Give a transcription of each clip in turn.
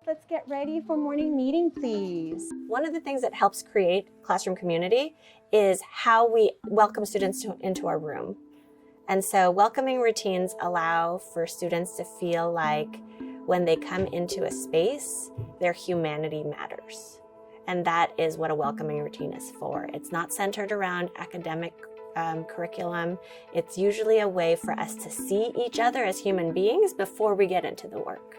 let's get ready for morning meeting, please. One of the things that helps create classroom community is how we welcome students into our room. And so welcoming routines allow for students to feel like when they come into a space, their humanity matters. And that is what a welcoming routine is for. It's not centered around academic curriculum. It's usually a way for us to see each other as human beings before we get into the work.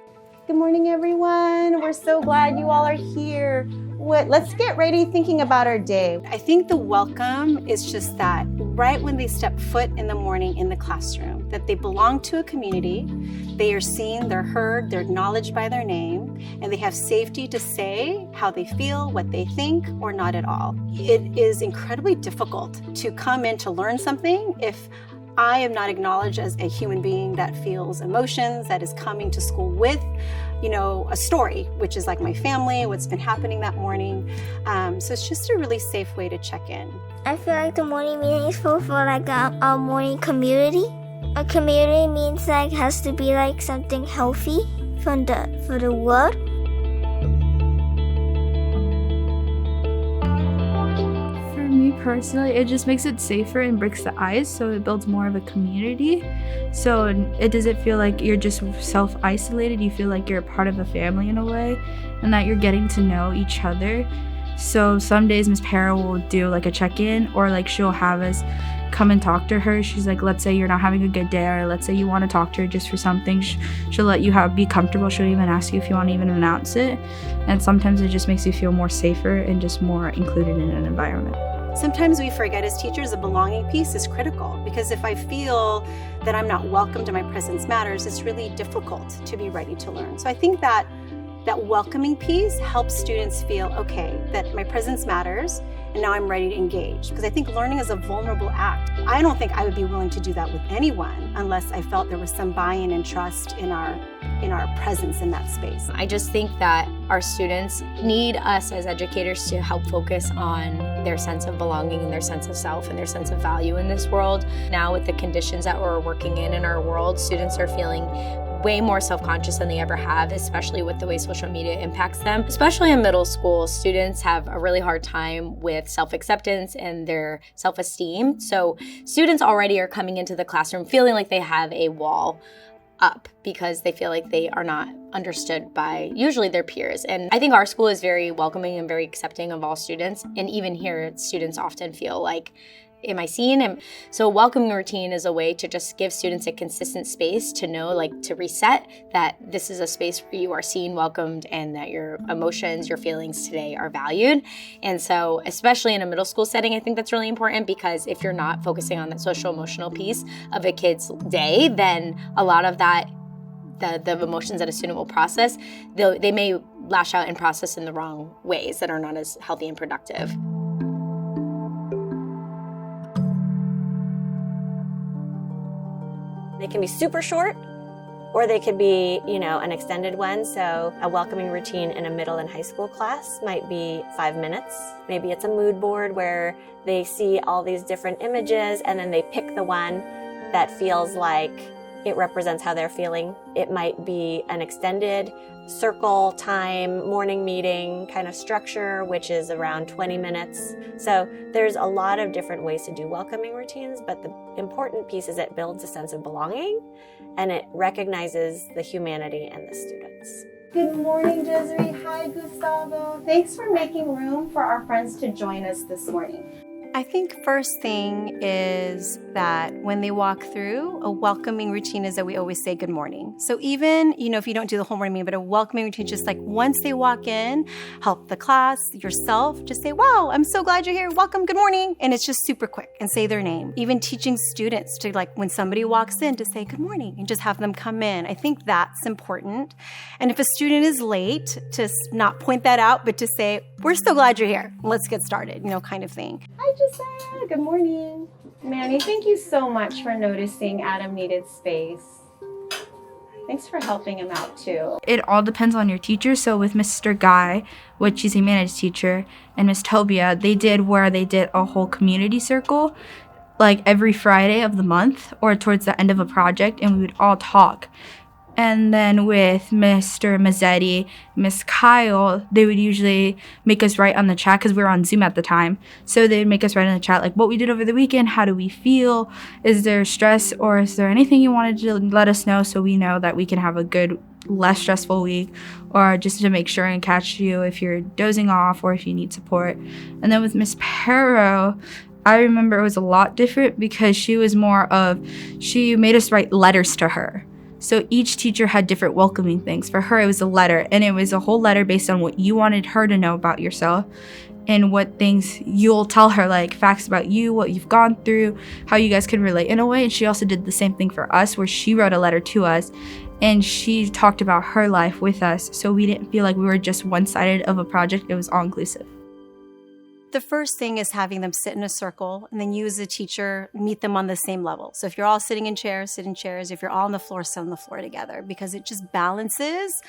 Good morning, everyone. We're so glad you all are here. Let's get ready thinking about our day. I think the welcome is just that right when they step foot in the morning in the classroom, that they belong to a community, they are seen, they're heard, they're acknowledged by their name, and they have safety to say how they feel, what they think, or not at all. It is incredibly difficult to come in to learn something if I am not acknowledged as a human being that feels emotions, that is coming to school with, a story, which is like my family, what's been happening that morning. So it's just a really safe way to check in. I feel like the morning meeting is for like a morning community. A community means like has to be like something healthy for the world. For me personally, it just makes it safer and breaks the ice, so it builds more of a community. So it doesn't feel like you're just self-isolated. You feel like you're a part of a family in a way, and that you're getting to know each other. So some days Miss Para will do like a check-in, or like she'll have us come and talk to her. She's like, let's say you're not having a good day, or let's say you want to talk to her just for something. She'll let you be comfortable. She'll even ask you if you want to even announce it. And sometimes it just makes you feel more safer and just more included in an environment. Sometimes we forget as teachers the belonging piece is critical, because if I feel that I'm not welcomed and my presence matters, it's really difficult to be ready to learn. So I think that welcoming piece helps students feel, okay, that my presence matters and now I'm ready to engage. Because I think learning is a vulnerable act. I don't think I would be willing to do that with anyone unless I felt there was some buy-in and trust in our presence in that space. I just think that our students need us as educators to help focus on their sense of belonging and their sense of self and their sense of value in this world. Now with the conditions that we're working in our world, students are feeling way more self-conscious than they ever have, especially with the way social media impacts them. Especially in middle school, students have a really hard time with self-acceptance and their self-esteem. So students already are coming into the classroom feeling like they have a wall up because they feel like they are not understood by usually their peers. And I think our school is very welcoming and very accepting of all students. And even here, students often feel like, am I seen? And so a welcoming routine is a way to just give students a consistent space to know, like to reset that this is a space where you are seen, welcomed, and that your emotions, your feelings today are valued. And so especially in a middle school setting, I think that's really important, because if you're not focusing on that social emotional piece of a kid's day, then a lot of that, the emotions that a student will process, they may lash out and process in the wrong ways that are not as healthy and productive. They can be super short, or they could be, an extended one. So a welcoming routine in a middle and high school class might be 5 minutes. Maybe it's a mood board where they see all these different images and then they pick the one that feels like it represents how they're feeling. It might be an extended circle time morning meeting kind of structure, which is around 20 minutes. So there's a lot of different ways to do welcoming routines, but the important piece is it builds a sense of belonging and it recognizes the humanity in the students. Good morning, Desiree. Hi, Gustavo. Thanks for making room for our friends to join us this morning. I think first thing is that when they walk through, a welcoming routine is that we always say good morning. So even, if you don't do the whole morning meeting, but a welcoming routine, just like once they walk in, help the class, yourself, just say, wow, I'm so glad you're here. Welcome, good morning. And it's just super quick, and say their name. Even teaching students to, like, when somebody walks in, to say good morning and just have them come in. I think that's important. And if a student is late, to not point that out, but to say, we're so glad you're here. Let's get started, kind of thing. Hi, Josiah. Good morning. Manny, thank you so much for noticing Adam needed space. Thanks for helping him out too. It all depends on your teacher. So with Mr. Guy, which he's a managed teacher, and Miss Tobia, they did a whole community circle, like every Friday of the month or towards the end of a project, and we would all talk. And then with Mr. Mazzetti, Miss Kyle, they would usually make us write on the chat because we were on Zoom at the time. So they'd make us write in the chat like what we did over the weekend, how do we feel, is there stress, or is there anything you wanted to let us know so we know that we can have a good, less stressful week, or just to make sure and catch you if you're dozing off or if you need support. And then with Miss Perro, I remember it was a lot different because she made us write letters to her. So each teacher had different welcoming things. For her, it was a letter, and it was a whole letter based on what you wanted her to know about yourself and what things you'll tell her, like facts about you, what you've gone through, how you guys can relate in a way. And she also did the same thing for us, where she wrote a letter to us and she talked about her life with us. So we didn't feel like we were just one-sided of a project. It was all-inclusive. The first thing is having them sit in a circle, and then you as a teacher meet them on the same level. So if you're all sitting in chairs, sit in chairs. If you're all on the floor, sit on the floor together, because it just balances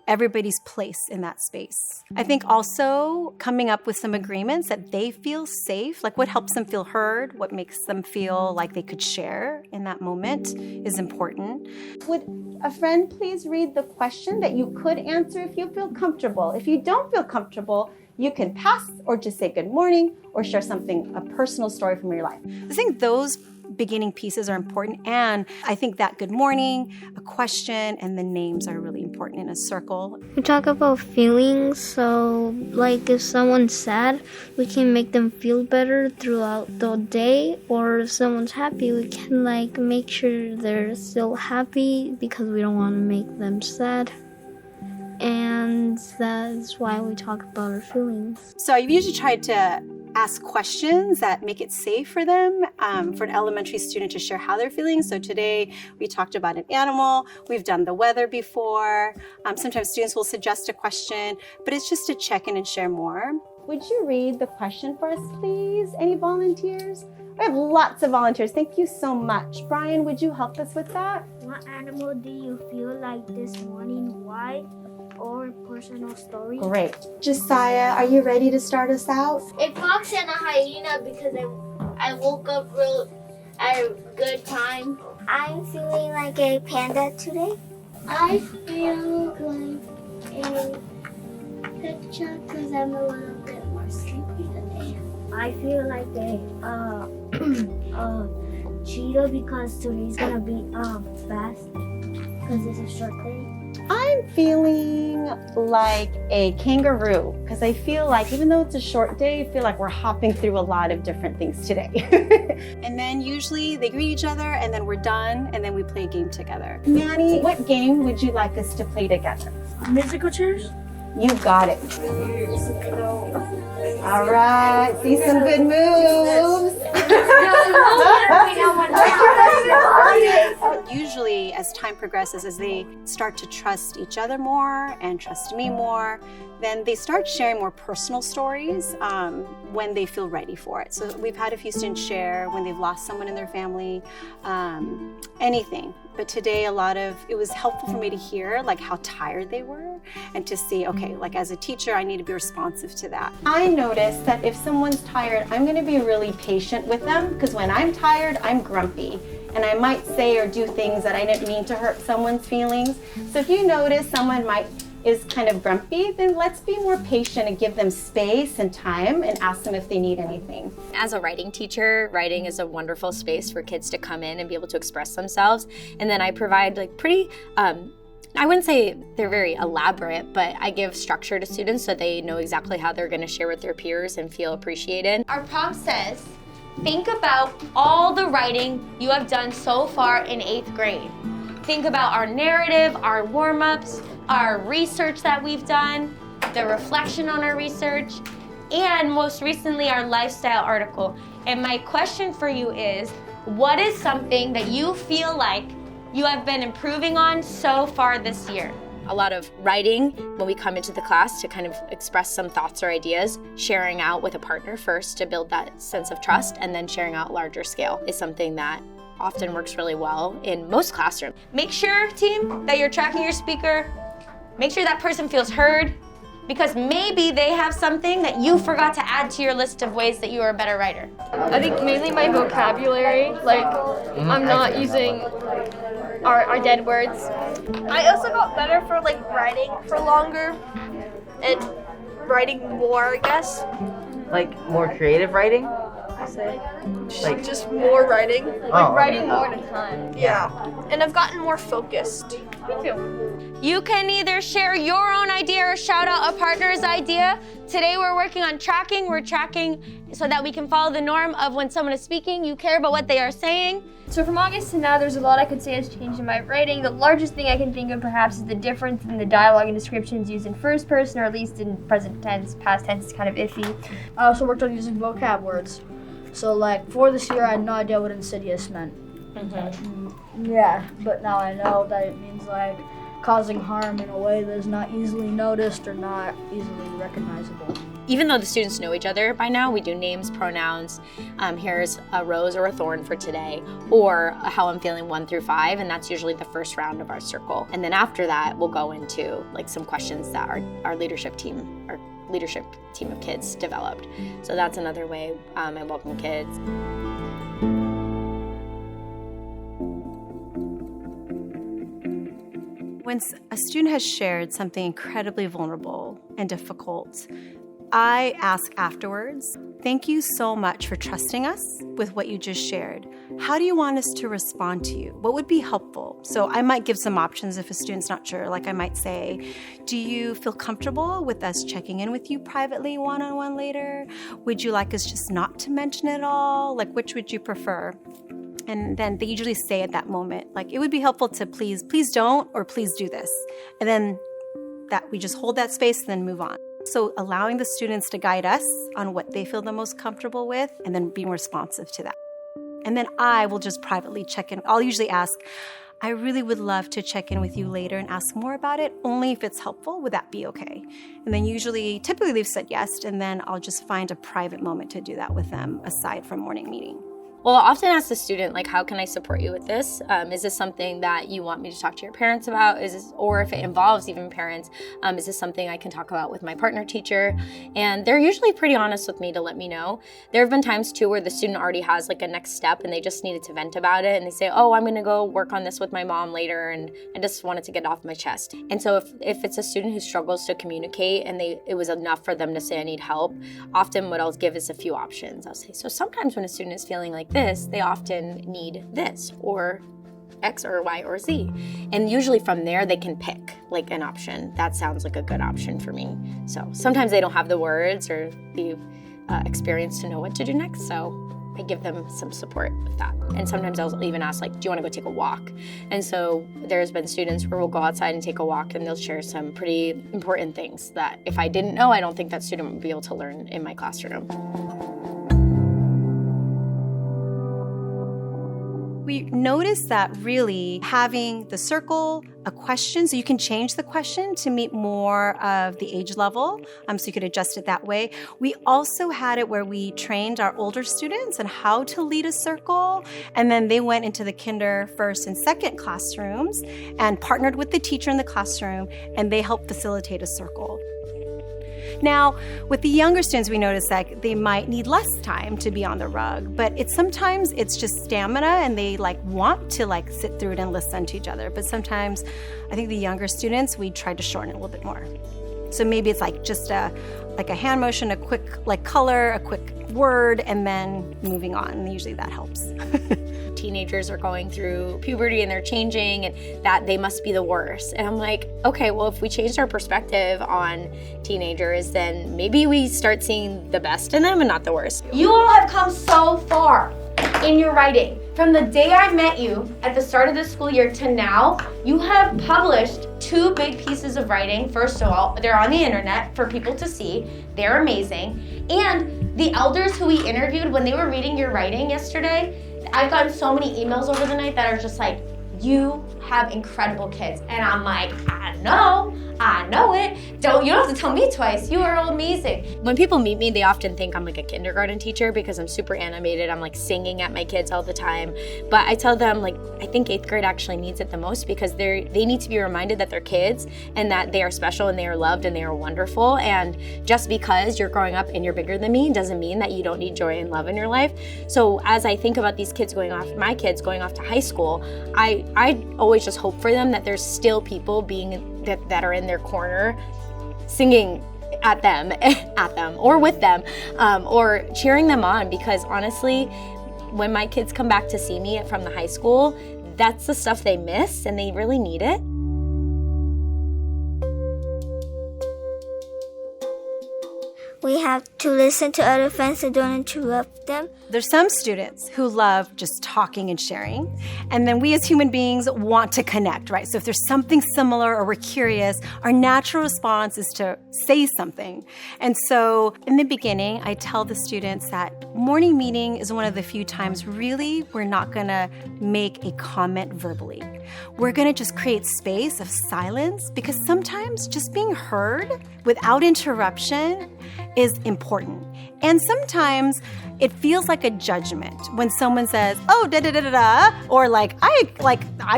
everybody's place in that space. I think also coming up with some agreements that they feel safe, like what helps them feel heard, what makes them feel like they could share in that moment is important. Would a friend please read the question that you could answer if you feel comfortable? If you don't feel comfortable, you can pass or just say good morning or share a personal story from your life. I think those beginning pieces are important, and I think that good morning, a question, and the names are really important in a circle. We talk about feelings, so like if someone's sad, we can make them feel better throughout the day, or if someone's happy, we can like make sure they're still happy because we don't want to make them sad. And that's why we talk about our feelings. So I've usually tried to ask questions that make it safe for them, for an elementary student to share how they're feeling. So today we talked about an animal. We've done the weather before. Sometimes students will suggest a question, but it's just to check in and share more. Would you read the question for us, please? Any volunteers? We have lots of volunteers. Thank you so much. Brian, would you help us with that? What animal do you feel like this morning? Why? Or personal story? Great. Josiah, are you ready to start us out? A fox and a hyena because I woke up at a good time. I'm feeling like a panda today. I feel like a picture because I'm a little bit more sleepy today. I feel like a cheetah because today's gonna be fast because it's a short day. I'm feeling like a kangaroo because I feel like even though it's a short day, I feel like we're hopping through a lot of different things today. And then usually they greet each other and then we're done and then we play a game together. Manny, what game would you like us to play together? Musical chairs? You got it. All right, see some good moves. Usually as time progresses, as they start to trust each other more and trust me more, then they start sharing more personal stories when they feel ready for it. So we've had a few students share when they've lost someone in their family, anything. But today it was helpful for me to hear like how tired they were and to see, okay, like as a teacher, I need to be responsive to that. I noticed that if someone's tired, I'm going to be really patient with them because when I'm tired, I'm grumpy. And I might say or do things that I didn't mean to hurt someone's feelings. So if you notice someone is kind of grumpy, then let's be more patient and give them space and time and ask them if they need anything. As a writing teacher, writing is a wonderful space for kids to come in and be able to express themselves. And then I provide like pretty, I wouldn't say they're very elaborate, but I give structure to students so they know exactly how they're gonna share with their peers and feel appreciated. Our prompt says, think about all the writing you have done so far in 8th grade. Think about our narrative, our warm-ups, our research that we've done, the reflection on our research, and most recently our lifestyle article. And my question for you is, what is something that you feel like you have been improving on so far this year? A lot of writing when we come into the class to kind of express some thoughts or ideas, sharing out with a partner first to build that sense of trust, and then sharing out larger scale is something that often works really well in most classrooms. Make sure, team, that you're tracking your speaker. Make sure that person feels heard, because maybe they have something that you forgot to add to your list of ways that you are a better writer. I think mainly my vocabulary, like I'm not using our dead words. I also got better for like writing for longer and writing more, I guess. Like more creative writing? Like just more writing. Writing more at a time. Yeah. And I've gotten more focused. Me too. You can either share your own idea or shout out a partner's idea. Today we're working on tracking. We're tracking so that we can follow the norm of when someone is speaking, you care about what they are saying. So from August to now, there's a lot I could say has changed in my writing. The largest thing I can think of perhaps is the difference in the dialogue and descriptions used in first person, or at least in present tense. Past tense is kind of iffy. I also worked on using vocab words. So like for this year, I had no idea what insidious meant. Yeah, but now I know that it means like causing harm in a way that is not easily noticed or not easily recognizable. Even though the students know each other by now, we do names, pronouns. Here's a rose or a thorn for today, or how I'm feeling 1 through 5, and that's usually the first round of our circle. And then after that, we'll go into like some questions that our leadership team of kids developed. So that's another way I welcome kids. When a student has shared something incredibly vulnerable and difficult, I ask afterwards, thank you so much for trusting us with what you just shared. How do you want us to respond to you? What would be helpful? So I might give some options if a student's not sure. Like I might say, do you feel comfortable with us checking in with you privately one-on-one later? Would you like us just not to mention it all? Like which would you prefer? And then they usually say at that moment, like, it would be helpful to please don't, or please do this. And then that we just hold that space and then move on. So allowing the students to guide us on what they feel the most comfortable with and then being responsive to that. And then I will just privately check in. I'll usually ask, I really would love to check in with you later and ask more about it, only if it's helpful. Would that be okay? And then typically they've said yes, and then I'll just find a private moment to do that with them aside from morning meeting. Well, I'll often ask the student, like, how can I support you with this? Is this something that you want me to talk to your parents about? Or if it involves even parents, is this something I can talk about with my partner teacher? And they're usually pretty honest with me to let me know. There have been times too where the student already has like a next step and they just needed to vent about it. And they say, oh, I'm gonna go work on this with my mom later and I just wanted to get it off my chest. And so if it's a student who struggles to communicate and it was enough for them to say I need help, often what I'll give is a few options. I'll say, so sometimes when a student is feeling like this, they often need this or X or Y or Z. And usually from there, they can pick like an option. That sounds like a good option for me. So sometimes they don't have the words or the experience to know what to do next. So I give them some support with that. And sometimes I'll even ask, like, do you want to go take a walk? And so there's been students where we'll go outside and take a walk and they'll share some pretty important things that if I didn't know, I don't think that student would be able to learn in my classroom. We noticed that really having the circle, a question, so you can change the question to meet more of the age level, so you could adjust it that way. We also had it where we trained our older students on how to lead a circle, and then they went into the kinder, first, and second classrooms and partnered with the teacher in the classroom, and they helped facilitate a circle. Now, with the younger students, we noticed that they might need less time to be on the rug, but sometimes it's just stamina and they want to sit through it and listen to each other. But sometimes I think the younger students, we tried to shorten it a little bit more. So maybe it's just a hand motion, a quick color, a quick word, and then moving on. And usually that helps. Teenagers are going through puberty and they're changing and that they must be the worst. And I'm like, okay, well, if we changed our perspective on teenagers, then maybe we start seeing the best in them and not the worst. You all have come so far in your writing. From the day I met you at the start of the school year to now, you have published 2 big pieces of writing. First of all, they're on the internet for people to see. They're amazing. And the elders who we interviewed when they were reading your writing yesterday, I've gotten so many emails over the night that are just like, you have incredible kids. And I'm like, I know it. You don't have to tell me twice. You are amazing. When people meet me, they often think I'm like a kindergarten teacher because I'm super animated. I'm singing at my kids all the time. But I tell them I think 8th grade actually needs it the most because they need to be reminded that they're kids and that they are special and they are loved and they are wonderful. And just because you're growing up and you're bigger than me doesn't mean that you don't need joy and love in your life. So as I think about these kids my kids going off to high school, I always always just hope for them that there's still people that are in their corner singing at them or with them, or cheering them on, because honestly, when my kids come back to see me from the high school, that's the stuff they miss and they really need it. We have to listen to other friends and don't interrupt them. There's some students who love just talking and sharing, and then we as human beings want to connect, right? So if there's something similar or we're curious, our natural response is to say something. And so in the beginning, I tell the students that morning meeting is one of the few times really we're not gonna make a comment verbally. We're gonna just create space of silence, because sometimes just being heard without interruption is important. And sometimes it feels like a judgment when someone says, oh, da-da-da-da-da, or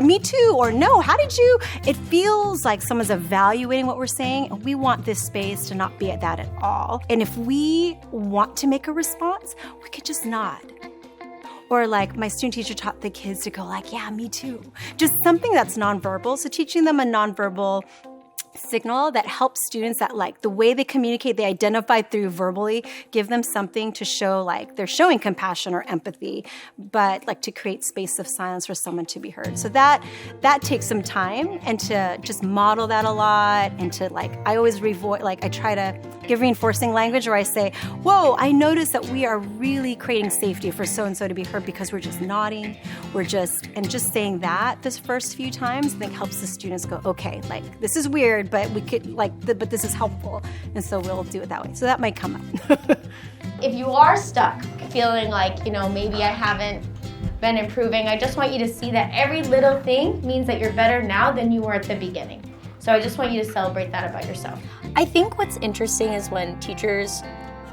me too, or no, how did you? It feels like someone's evaluating what we're saying, and we want this space to not be at that at all. And if we want to make a response, we could just nod. Or like my student teacher taught the kids to go like, yeah, me too. Just something that's nonverbal. So teaching them a nonverbal signal that helps students that like the way they communicate, they identify through verbally, give them something to show like they're showing compassion or empathy, but like to create space of silence for someone to be heard. So that takes some time, and to just model that a lot, and to like, I always I try to give reinforcing language where I say, whoa, I noticed that we are really creating safety for so-and-so to be heard because we're just nodding, just saying that this first few times, I think helps the students go, okay, like this is weird, but we could but this is helpful, and so we'll do it that way. So that might come up. If you are stuck feeling like, maybe I haven't been improving, I just want you to see that every little thing means that you're better now than you were at the beginning. So I just want you to celebrate that about yourself. I think what's interesting is when teachers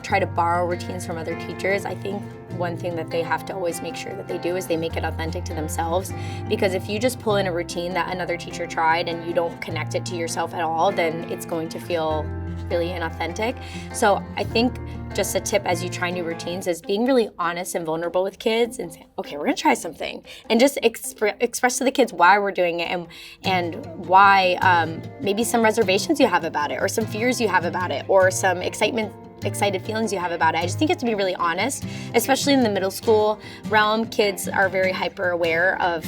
try to borrow routines from other teachers, I think one thing that they have to always make sure that they do is they make it authentic to themselves. Because if you just pull in a routine that another teacher tried and you don't connect it to yourself at all, then it's going to feel really inauthentic. So I think just a tip as you try new routines is being really honest and vulnerable with kids and saying, okay, we're gonna try something. And just express to the kids why we're doing it and why maybe some reservations you have about it, or some fears you have about it, or some excited feelings you have about it. I just think you have to be really honest, especially in the middle school realm. Kids are very hyper aware of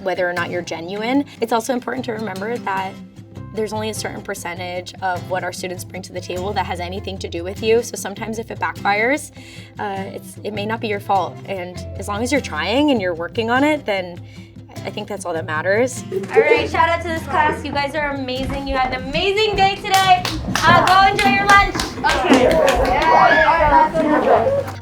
whether or not you're genuine. It's also important to remember that there's only a certain percentage of what our students bring to the table that has anything to do with you. So sometimes if it backfires, it may not be your fault. And as long as you're trying and you're working on it, then I think that's all that matters. All right, shout out to this class. You guys are amazing. You had an amazing day today. Go enjoy your lunch. Okay.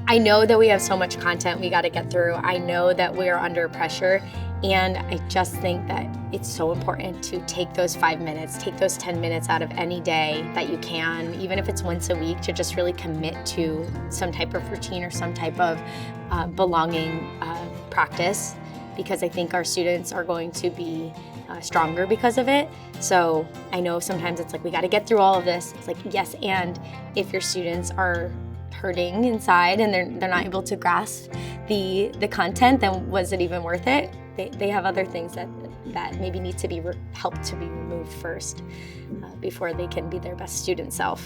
I know that we have so much content we got to get through. I know that we are under pressure. And I just think that it's so important to take those 5 minutes, take those 10 minutes out of any day that you can, even if it's once a week, to just really commit to some type of routine or some type of belonging practice, because I think our students are going to be stronger because of it. So I know sometimes it's like, we got to get through all of this. It's like, yes, and if your students are hurting inside and they're not able to grasp the content, then was it even worth it? They have other things that maybe need to be helped to be removed first before they can be their best student self.